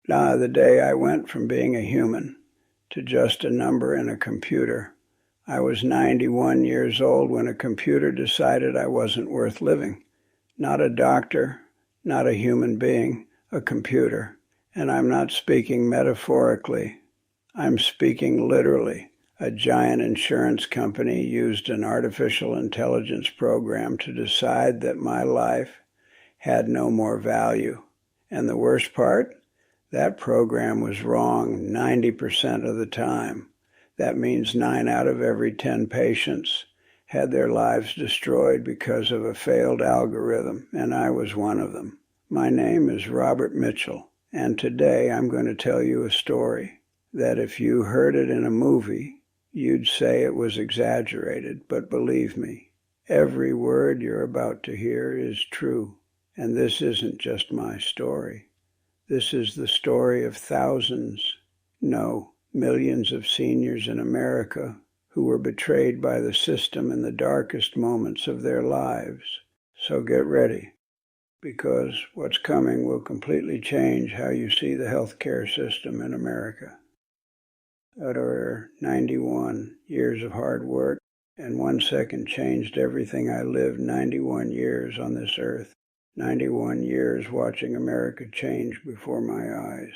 The day I went from being a human to just a number in a computer. I was 91 years old when a computer decided I wasn't worth living. Not a doctor, not a human being, a computer. And I'm not speaking metaphorically. I'm speaking literally. A giant insurance company used an artificial intelligence program to decide that my life had no more value. And the worst part? That program was wrong 90% of the time. That means 9 out of every 10 patients had their lives destroyed because of a failed algorithm, and I was one of them. My name is Robert Mitchell, and today I'm going to tell you a story that if you heard it in a movie, you'd say it was exaggerated, but believe me, every word you're about to hear is true, and this isn't just my story. This is the story of thousands, no, millions of seniors in America who were betrayed by the system in the darkest moments of their lives. So get ready, because what's coming will completely change how you see the healthcare system in America. After 91 years of hard work, and 1 second changed everything I lived 91 years on this earth. 91 years watching America change before my eyes.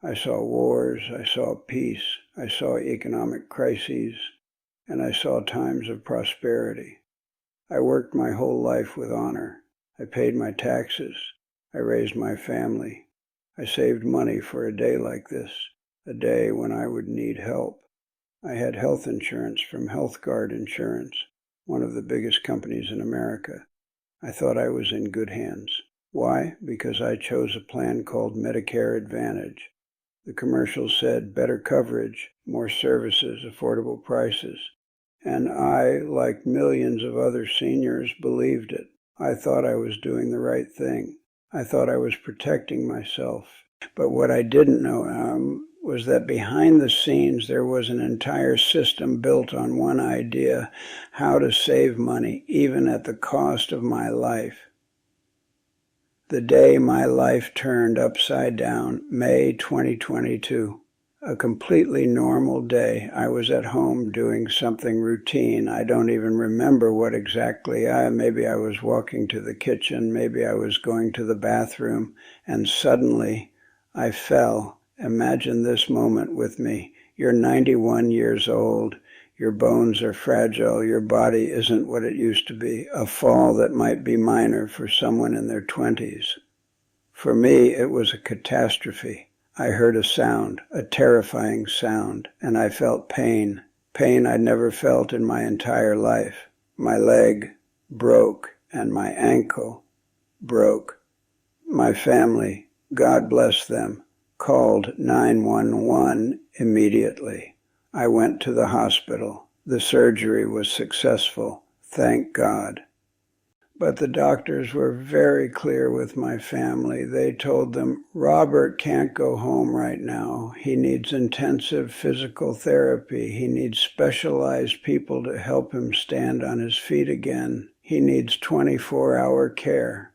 I saw wars, I saw peace, I saw economic crises, and I saw times of prosperity. I worked my whole life with honor. I paid my taxes. I raised my family. I saved money for a day like this, a day when I would need help. I had health insurance from HealthGuard Insurance, one of the biggest companies in America. I thought I was in good hands. Why? Because I chose a plan called Medicare Advantage. The commercial said better coverage, more services, affordable prices. And I, like millions of other seniors, believed it. I thought I was doing the right thing. I thought I was protecting myself. But what I didn't know was that behind the scenes there was an entire system built on one idea: how to save money, even at the cost of my life. The day my life turned upside down, May 2022. A completely normal day. I was at home doing something routine. I don't even remember what exactly. Maybe I was walking to the kitchen, maybe I was going to the bathroom, and suddenly I fell. Imagine this moment with me. You're 91 years old. Your bones are fragile. Your body isn't what it used to be. A fall that might be minor for someone in their 20s. For me, it was a catastrophe. I heard a sound, a terrifying sound, and I felt pain. Pain I'd never felt in my entire life. My leg broke, and my ankle broke. My family, God bless them, called 911 immediately. I went to the hospital. The surgery was successful, thank God. But the doctors were very clear with my family. They told them, Robert can't go home right now. He needs intensive physical therapy. He needs specialized people to help him stand on his feet again. He needs 24-hour care.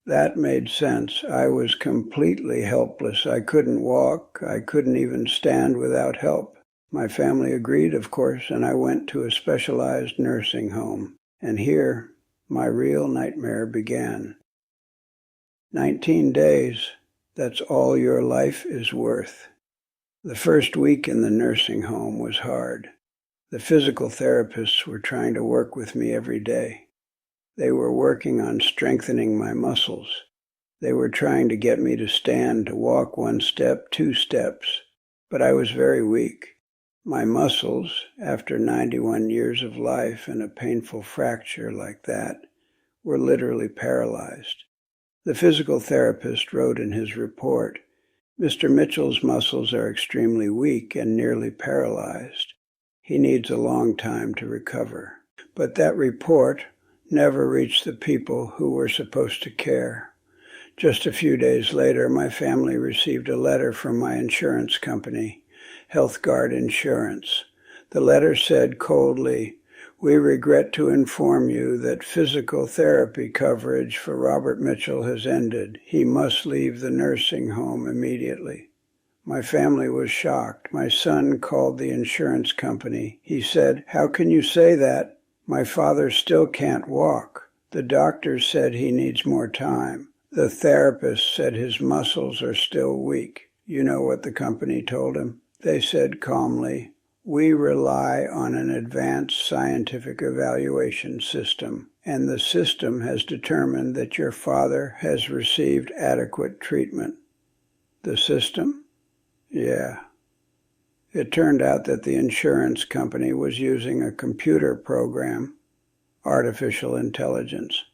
That made sense. I was completely helpless. I couldn't walk. I couldn't even stand without help. My family agreed, of course, and I went to a specialized nursing home. And here, my real nightmare began. 19 days, that's all your life is worth. The first week in the nursing home was hard. The physical therapists were trying to work with me every day. They were working on strengthening my muscles. They were trying to get me to stand, to walk 1 step, 2 steps. But I was very weak. My muscles, after 91 years of life and a painful fracture like that, were literally paralyzed. The physical therapist wrote in his report, Mr. Mitchell's muscles are extremely weak and nearly paralyzed. He needs a long time to recover. But that report never reached the people who were supposed to care. Just a few days later, my family received a letter from my insurance company, HealthGuard Insurance. The letter said coldly, We regret to inform you that physical therapy coverage for Robert Mitchell has ended. He must leave the nursing home immediately. My family was shocked. My son called the insurance company. He said, "How can you say that? My father still can't walk. The doctor said he needs more time. The therapist said his muscles are still weak." You know what the company told him? They said calmly, "We rely on an advanced scientific evaluation system, and the system has determined that your father has received adequate treatment." The system? Yeah. It turned out that the insurance company was using a computer program, artificial intelligence,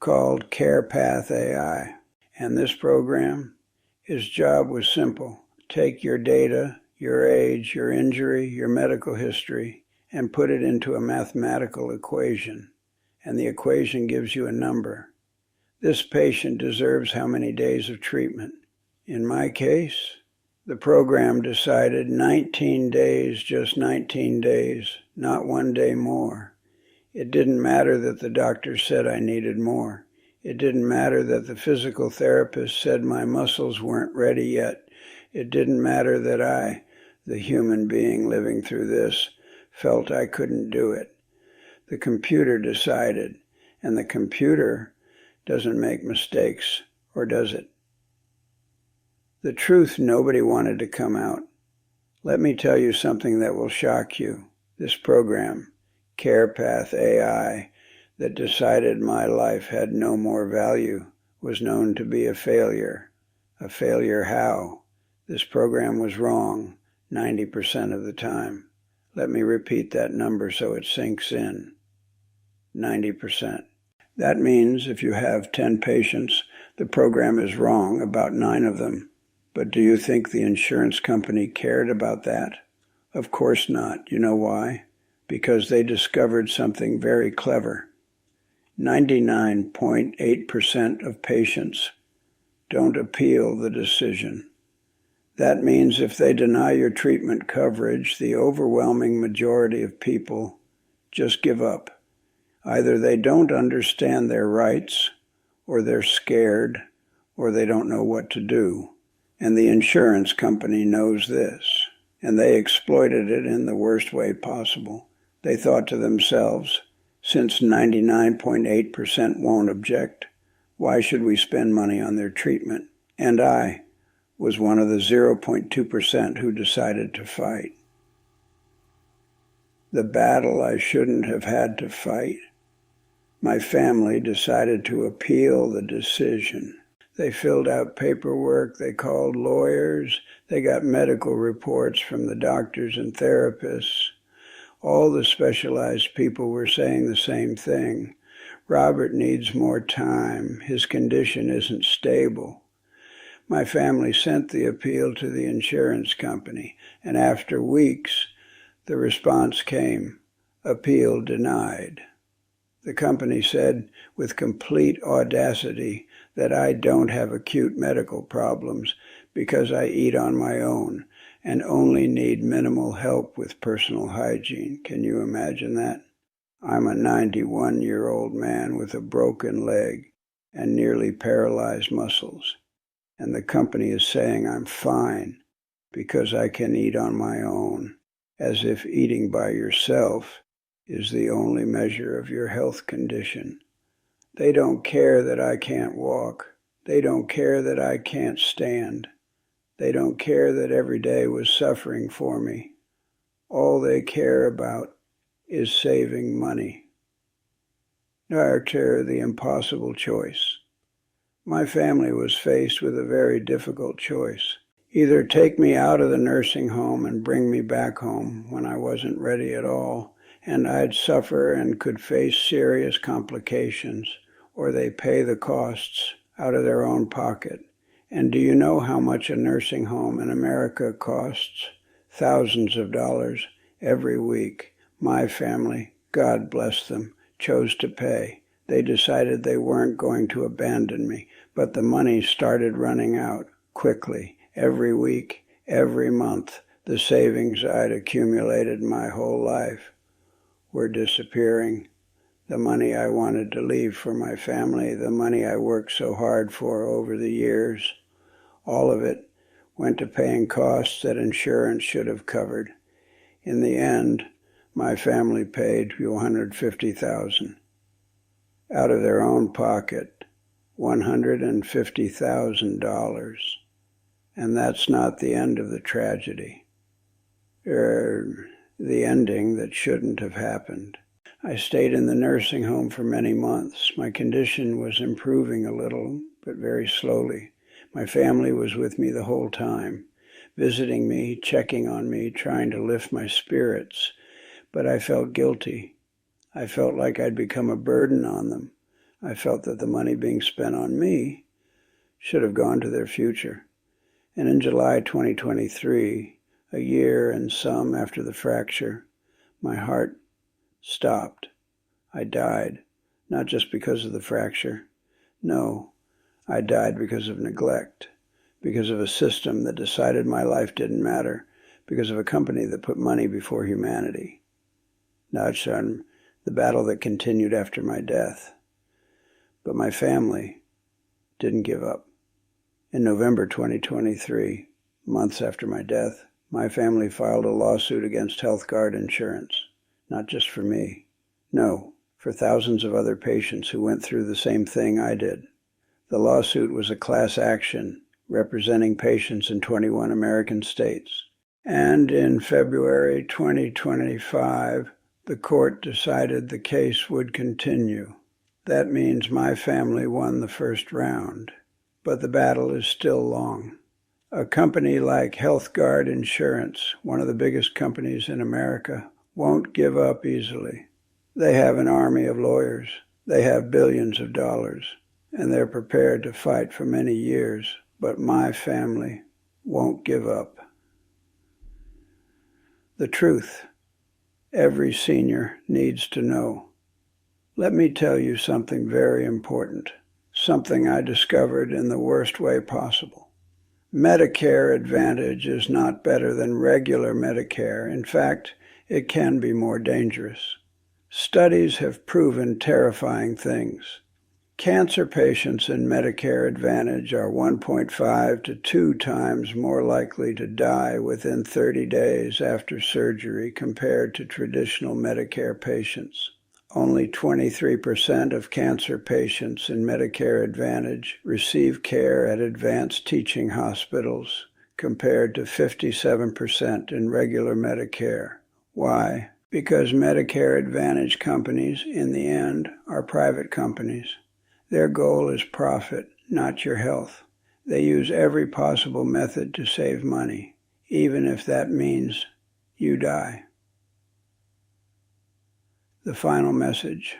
called CarePath AI. And this program, his job was simple. Take your data, your age, your injury, your medical history, and put it into a mathematical equation. And the equation gives you a number. This patient deserves how many days of treatment? In my case, the program decided 19 days, just 19 days, not 1 day more. It didn't matter that the doctor said I needed more. It didn't matter that the physical therapist said my muscles weren't ready yet. It didn't matter that I, the human being living through this, felt I couldn't do it. The computer decided, and the computer doesn't make mistakes, or does it? The truth nobody wanted to come out. Let me tell you something that will shock you. This program, CarePath AI, that decided my life had no more value, was known to be a failure. A failure how? This program was wrong 90% of the time. Let me repeat that number so it sinks in. 90%. That means if you have 10 patients, the program is wrong about 9 of them. But do you think the insurance company cared about that? Of course not. You know why? Because they discovered something very clever. 99.8% of patients don't appeal the decision. That means if they deny your treatment coverage, the overwhelming majority of people just give up. Either they don't understand their rights, or they're scared, or they don't know what to do. And the insurance company knows this, and they exploited it in the worst way possible. They thought to themselves, since 99.8% won't object, why should we spend money on their treatment? And I was one of the 0.2% who decided to fight. The battle I shouldn't have had to fight. My family decided to appeal the decision. They filled out paperwork, they called lawyers, they got medical reports from the doctors and therapists. All the specialized people were saying the same thing. Robert needs more time. His condition isn't stable. My family sent the appeal to the insurance company, and after weeks, the response came, appeal denied. The company said with complete audacity that I don't have acute medical problems because I eat on my own and only need minimal help with personal hygiene. Can you imagine that? I'm a 91-year-old man with a broken leg and nearly paralyzed muscles. And the company is saying I'm fine because I can eat on my own, as if eating by yourself is the only measure of your health condition. They don't care that I can't walk. They don't care that I can't stand. They don't care that every day was suffering for me. All they care about is saving money. Director, the impossible choice. My family was faced with a very difficult choice. Either take me out of the nursing home and bring me back home when I wasn't ready at all, and I'd suffer and could face serious complications, or they pay the costs out of their own pocket. And do you know how much a nursing home in America costs? Thousands of dollars every week. My family, God bless them, chose to pay. They decided they weren't going to abandon me, but the money started running out quickly, every week, every month, the savings I'd accumulated my whole life. were disappearing. The money I wanted to leave for my family, the money I worked so hard for over the years, all of it went to paying costs that insurance should have covered. In the end, my family paid $150,000 out of their own pocket, $150,000. And that's not the end of the tragedy, or the ending that shouldn't have happened. I stayed in the nursing home for many months. My condition was improving a little, but very slowly. My family was with me the whole time, visiting me, checking on me, trying to lift my spirits. But I felt guilty. I felt like I'd become a burden on them. I felt that the money being spent on me should have gone to their future. And in July 2023, a year and some after the fracture, my heart stopped. I died, not just because of the fracture. No, I died because of neglect, because of a system that decided my life didn't matter, because of a company that put money before humanity. That's the battle that continued after my death. But my family didn't give up. In November 2023, months after my death, my family filed a lawsuit against HealthGuard Insurance, not just for me. No, for thousands of other patients who went through the same thing I did. The lawsuit was a class action representing patients in 21 American states. And in February 2025, the court decided the case would continue. That means my family won the first round, but the battle is still long. A company like HealthGuard Insurance, one of the biggest companies in America, won't give up easily. They have an army of lawyers. They have billions of dollars, and they're prepared to fight for many years, but my family won't give up. The truth, every senior needs to know. Let me tell you something very important, something I discovered in the worst way possible. Medicare Advantage is not better than regular Medicare. In fact, it can be more dangerous. Studies have proven terrifying things. Cancer patients in Medicare Advantage are 1.5 to 2 times more likely to die within 30 days after surgery compared to traditional Medicare patients. Only 23% of cancer patients in Medicare Advantage receive care at advanced teaching hospitals, compared to 57% in regular Medicare. Why? Because Medicare Advantage companies, in the end, are private companies. Their goal is profit, not your health. They use every possible method to save money, even if that means you die. The final message.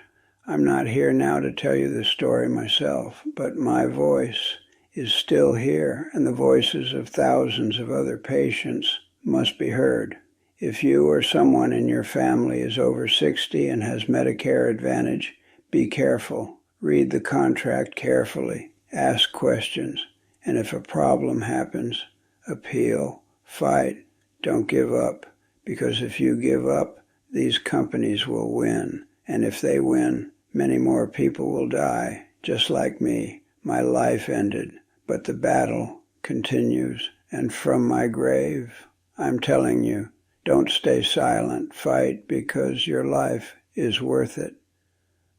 I'm not here now to tell you the story myself, but my voice is still here, and the voices of thousands of other patients must be heard. If you or someone in your family is over 60 and has Medicare Advantage, be careful. Read the contract carefully. Ask questions. And if a problem happens, appeal, fight. Don't give up. Because if you give up, these companies will win. And if they win, many more people will die. Just like me. My life ended. But the battle continues. And from my grave, I'm telling you, don't stay silent. Fight, because your life is worth it.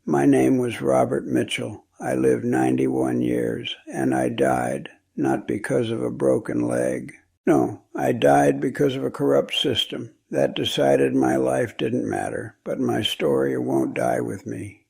My name was Robert Mitchell. I lived 91 years, and I died, not because of a broken leg. No, I died because of a corrupt system that decided my life didn't matter, but my story won't die with me.